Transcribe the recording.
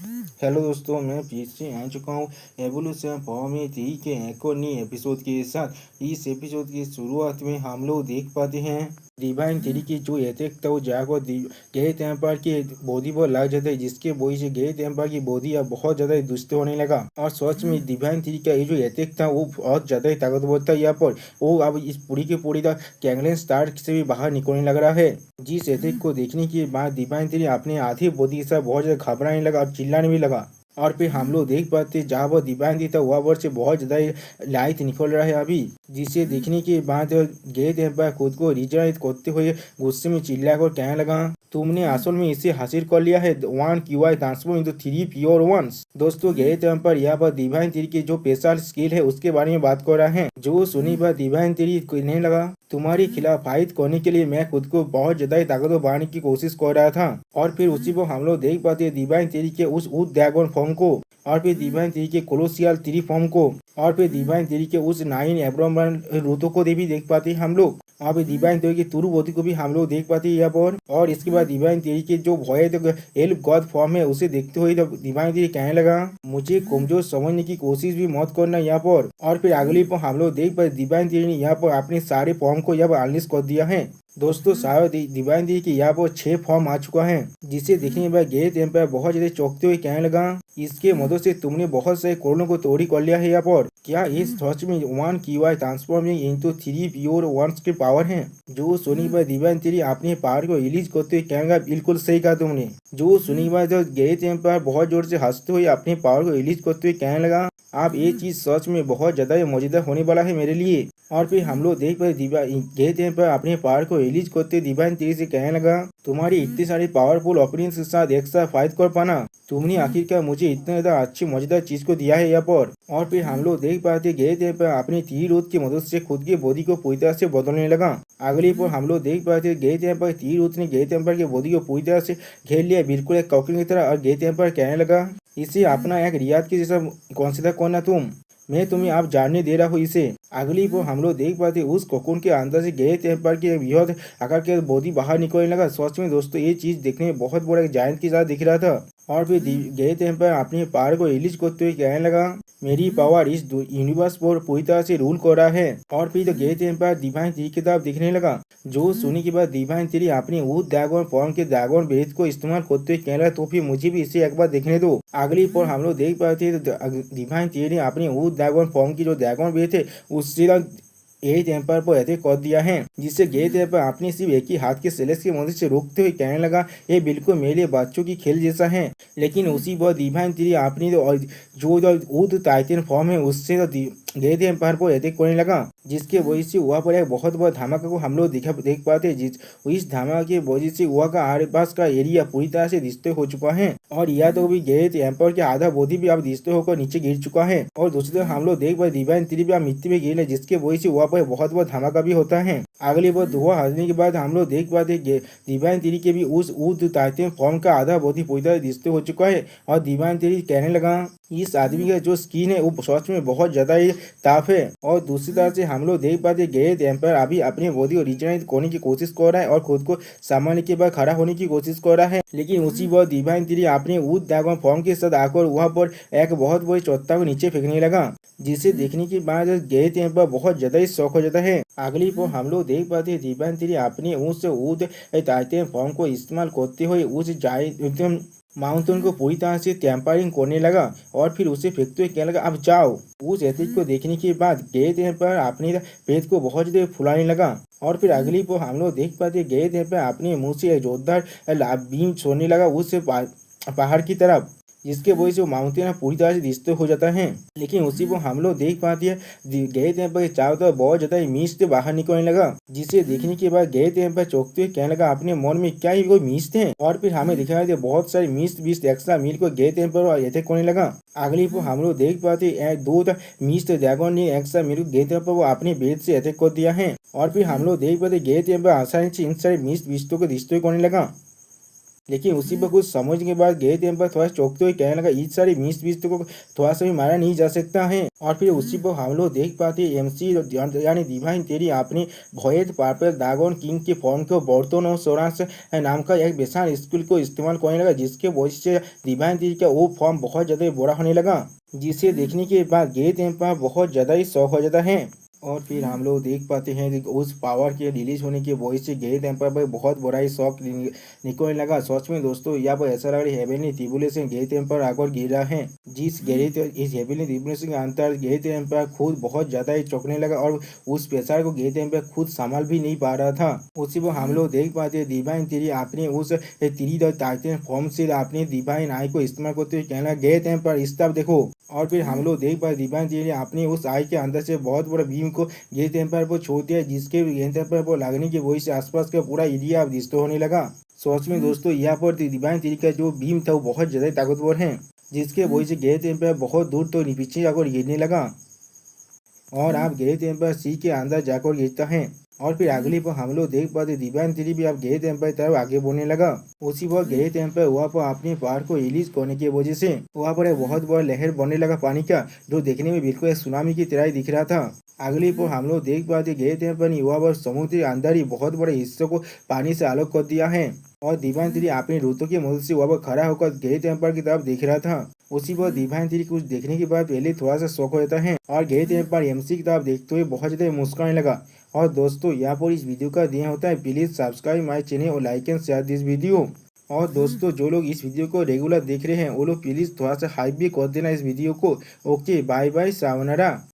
Hello दोस्तों, मैं फिर से आ चुका हूँ एवोल्यूशन फॉर्म थ्री के एक और नए एपिसोड के साथ। इस एपिसोड की शुरुआत में हम लोग देख पाते हैं डिवाइन थ्री की जो अटैक था वो जाकर गैरेथ एम्पायर की बॉडी पर लग जाता है, जिसके वजह से गैरेथ एम्पायर की बॉडी अब बहुत ज्यादा दुष्ट होने लगा। और सच में डिवाइन थ्री का ये जो अटैक था वो बहुत ज्यादा ही ताकतवर था। यहाँ पर वो अब इस पूरी की पूरी कैंगलेन स्टार से भी बाहर निकलने लग रहा है। जिस अटैक को देखने के बाद डिवाइन थ्री अपने आधी बॉडी के साथ बहुत ज्यादा घबराने लगा और चिल्लाने भी लगा। और फिर हम लोग देख पाते हैं जहाँ वो दीवान थी तो वहाँ पर से बहुत ज्यादा लाइट निकल रहा है अभी, जिसे देखने के बाद गैरेथ एम्पायर खुद को रिजनरेट करते हुए गुस्से में चिल्लाकर कहने लगा, तुमने असल में इसे हासिल कर लिया है। One QI transform into three pure ones. दोस्तों, गैरेथ एम्पायर यहाँ पर डिवाइन थ्री की जो स्पेशल स्किल है उसके बारे में बात कर रहा है, जो सुनी पर डिवाइन थ्री कहने लगा, तुम्हारे खिलाफ फाइट करने के लिए मैं खुद को बहुत ज्यादा ही ताकतवर बनाने की कोशिश कर रहा था। और फिर उसी पर हम लोग देख पाते हैं डिवाइन थ्री के उस ड्रैगन फॉर्म को, और फिर डिवाइन थ्री के कोलोसियल थ्री फॉर्म को, और फिर डिवाइन थ्री के उस 9 एब्रोमन रूटो को भी देख पाते हैं हम लोग। और फिर डिवाइन थ्री की तुरुबोती को भी हम लोग देख पाते हैं यहाँ पर। और इसके बाद डिवाइन थ्री के जो भॉयड एल्फ गॉड फॉर्म है उसे देखते हुए डिवाइन थ्री कहने लगा, मुझे कमजोर समझने की कोशिश भी मत करना यहाँ पर। और फिर अगली पर हम लोग देख पाते डिवाइन थ्री ने यहाँ पर अपने सारे फॉर्म को यहाँ पर अनलिस्ट कर दिया है। दोस्तों, शायद डिवाइन थ्री की यहाँ पर 6 फॉर्म आ चुका है, जिसे देखने के बाद गैरेथ एम्पायर बहुत ज्यादा चौंकते हुए कहने लगा, इसके मदद से तुमने बहुत सारे कोरोनों को तोड़ी कर लिया है यहाँ पर। क्या इस सच में one QI transforming into three pure ones की पावर है? जो सुनी बात डिवाइन थ्री अपने पावर को रिलीज करते हुए कहेगा, बिल्कुल सही कहा तुमने। जो सुनी बात गैरेथ एम्पायर बहुत जोर से हंसते हुए अपने पावर को रिलीज करते हुए कहने लगा, आप ये चीज सच में बहुत ज्यादा मजेदार होने वाला है मेरे लिए। और फिर हम लोग देख पाए गैरेथ एम्पायर अपने पावर को रिलीज करते डिवाइन थ्री से कहने लगा, तुम्हारी इतनी सारी पावरफुल ओपिनियंस के साथ एक साथ फाइट कर पाना, तुमने आखिरकार मुझे इतना ज्यादा अच्छी मजेदार चीज को दिया है यहाँ पर। और फिर हम लोग देख पाते गैरेथ एम्पायर अपनी थ्री रूट की मदद से खुद की बॉडी को पूरी तरह से बदलने लगा। अगली पर हम लोग देख पाते गैरेथ एम्पायर थ्री रूट ने गैरेथ एम्पायर की बॉडी को पूरी तरह से घेर लिया, बिल्कुल एक कॉकटेल की तरह। और गैरेथ एम्पायर कहने लगा, इसे अपना एक रियाद के जैसा कंसीडर करना तुम, मैं तुम्हें आप जानने दे रहा हूँ इसे। अगली को हम लोग देख पाते उस कोकून के अंदर से गैरेथ एम्पायर के बृहद आकार के बॉडी बाहर निकलने लगा। सच में दोस्तों, ये चीज देखने में बहुत बड़ा जायंट के साथ दिख रहा था। और फिर गैरेथ एम्पायर अपने पावर को रिलीज करते हुए कहने लगा, मेरी पावर इस यूनिवर्स पर पूरी तरह से रूल कर रहा है। और फिर तो गैरेथ एम्पायर डिवाइन थ्री की तरफ दिखने लगा, जो सुनने के बाद डिवाइन थ्री अपने उस ड्रैगन फॉर्म के ड्रैगन ब्रेथ को इस्तेमाल करते हुए कहने लगा, तो फिर मुझे भी इसे एक बार देखने दो। अगली पर हम लोग देख पाते हैं डिवाइन थ्री ने अपने उस ड्रैगन फॉर्म की जो ड्रैगन ब्रेथ है उससे गैरेथ एम्पायर पर अटैक कर दिया है, जिससे गैरेथ एम्पायर अपने सिर्फ एक ही हाथ के सेलेस की मदद से रोकते हुए कहने लगा, ये बिल्कुल मेरे बच्चों की खेल जैसा है। लेकिन उसी पर डिवाइन थ्री अपनी जो ऊद टाइटन फॉर्म है उससे गैरेथ एम्पायर पर अटैक करने लगा, जिसके वजह से वहाँ पर एक बहुत बड़ा धमाका को हम लोग देख पाते हैं। इस धमाके की वजह से वहाँ का आसपास का एरिया पूरी तरह से डिस्ट्रॉय हो चुका है। और यह तो भी गैरेथ एम्पायर के आधा बॉडी भी अब डिस्ट्रॉय होकर नीचे गिर चुका है। और दूसरी तरफ हम लोग देख पाए डिवाइन थ्री भी अब मिट्टी में गिर है, जिसके वजह से वहाँ पर बहुत बड़ा धमाका भी होता है। अगली बार धुआं हटने के बाद हम लोग देख पाते डिवाइन थ्री के भी उस ऊद टाइटन फॉर्म का आधा बॉडी पूरी तरह डिस्ट्रॉय हो चुका है। और डिवाइन थ्री कहने लगा, इस आदमी का जो स्किन है वो सच में बहुत ज्यादा ही टफ है। और दूसरी तरफ से हम लोग देख पाते गैरेथ एम्पायर अभी अपने बॉडी को रिजनरेट करने की कोशिश कर रहा है और खुद को सामान्य के बाद खड़ा होने की कोशिश कर रहा है। लेकिन उसी बार डिवाइन थ्री अपने उस ड्रैगन फॉर्म के साथ आकर वहां पर एक बहुत बड़ी चट्टान को नीचे फेंकने लगा, जिसे देखने के बाद गैरेथ एम्पायर बहुत ज्यादा ही शौक हो जाता है। अगली पर हम लोग देख पाते डिवाइन थ्री अपने उस ऊद टाइटन फॉर्म को इस्तेमाल करते हुए उस जायंट माउंटेन को पूरी तरह से टेम्परिंग करने लगा और फिर उसे फेंकते हुए कहने लगा, अब जाओ। उस एथिक को देखने के बाद गैरेथ एम्पायर अपने पेट को बहुत ज्यादा फुलाने लगा। और फिर अगली पर हम लोग देख पाते गैरेथ एम्पायर अपने मुंह से जोरदार बीम छोड़ने लगा उस पहाड़ की तरफ, जिसके वजह से वो माउंटेन पूरी तरह से डिस्ट्रॉय हो जाता है। लेकिन उसी को हम लोग देख पाते हैं गैरेथ एम्पायर चारों तरफ बहुत ज्यादा मिस्ट से बाहर निकलने लगा, जिसे देखने के बाद गैरेथ एम्पायर चौंकते हुए कहने लगा, अपने मन में क्या ही कोई मिस्ट है। और फिर हमें दिखाया दिया बहुत सारी मिस्ट बीस्ट एक्स्ट्रा मिल को गैरेथ एम्पायर अटैक करने लगा। अगली पर हम लोग देख पाते दो मिस्ट ड्रैगन ने एक्स्ट्रा मिल गैरेथ एम्पायर को अपने बेद से अटैक कर दिया है। और फिर हम लोग देख पाते गैरेथ एम्पायर आसानी से इन सारे मिस्ट बिस्टों को डिस्ट्रॉय करने लगा। लेकिन उसी पर कुछ समझने के बाद गेट एम्पर थोड़ा चौंकते हुए कहने लगा, इस सारी मिस को थोड़ा सा भी मारा नहीं जा सकता है। और फिर उसी पर हम लोग देख पाते एमसी यानी डिवाइन तेरी अपनी भोएद पार्पल ड्रैगन किंग के फॉर्म को बर्तन और सोरांस नाम का एक विशाल स्कूल को इस्तेमाल करने लगा, जिसके वजह से डिवाइन तेरी का वो फॉर्म बहुत ज़्यादा बड़ा होने लगा, जिसे देखने के बाद गेट एम्पर बहुत ज़्यादा ही शौक हो जाता है। और फिर हम लोग देख पाते हैं कि उस पावर के रिलीज होने की वजह से गेट एम्पर पर बहुत बड़ा ही शौक निकलने लगा। सच में दोस्तों यहाँ पर ऐसा लग रहा है हेवनली ट्रिब्यूलेशन गेट एम्पर आकर गिरा है, इस हेवनली ट्रिब्यूलेशन के अंतर गेट एम्पर खुद बहुत ज्यादा ही चौंकने लगा और उस प्रेशर को गेट एम्पर खुद संभाल भी नहीं पा रहा था। उसी पर हम लोग देख पाते हैं डिवाइन तेरी अपने उस तीरी टाइटन फॉर्म से अपने डिवाइन आई को इस्तेमाल करते हुए कहना, गेट एम्पर इस तरफ देखो। और फिर हम लोग देख पाए डिवाइन तेरी अपने उस आई के अंदर से बहुत बड़ा बीम को गेट एम्पायर पर छोड़ दिया, जिसके गेट एम्पायर पर लगने की वजह से आसपास का पूरा एरिया अब डिस्ट्रॉय होने लगा। सच में दोस्तों यहाँ पर डिवाइन तेरी का जो बीम था वो बहुत ज्यादा ताकतवर है, जिसके वजह से गेट एम्पायर बहुत दूर तो पीछे जाकर गिरने लगा और आप गेट एम्पायर सी के अंदर जाकर गिरता है। और फिर अगली पर हम लोग देख पाते डिवाइन तेरी भी अब गेट एम्पायर तरफ आगे बढ़ने लगा। उसी पर गेट एम्पायर वहाँ पर अपनी पावर को रिलीज करने की वजह से वहाँ पर एक बहुत बड़ा लहर बनने लगा पानी का, जो देखने में बिल्कुल एक सुनामी की तरह ही दिख रहा था। अगली पर हम लोग देख पाते गेट एम्पायर ने वहाँ पर समुद्र के अंदर ही बहुत बड़े हिस्से को पानी से अलग कर दिया है और डिवाइन तेरी अपनी रुतों की मदद से वहाँ पर खड़ा होकर गेट एम्पायर की तरफ देख रहा था। उसी पर डिवाइन तेरी कुछ देखने के बाद पहले थोड़ा सा शौक हो जाता है और गेट एम्पायर एमसी की तरफ देखते हुए बहुत ज्यादा मुस्कुराने लगा। और दोस्तों यहाँ पर इस वीडियो का दिया होता है, प्लीज सब्सक्राइब माय चैनल और like and share this video. और दोस्तों जो लोग इस वीडियो को रेगुलर देख रहे हैं वो लोग प्लीज थोड़ा सा हाइप भी कर देना इस वीडियो को। Okay bye bye सावनारा।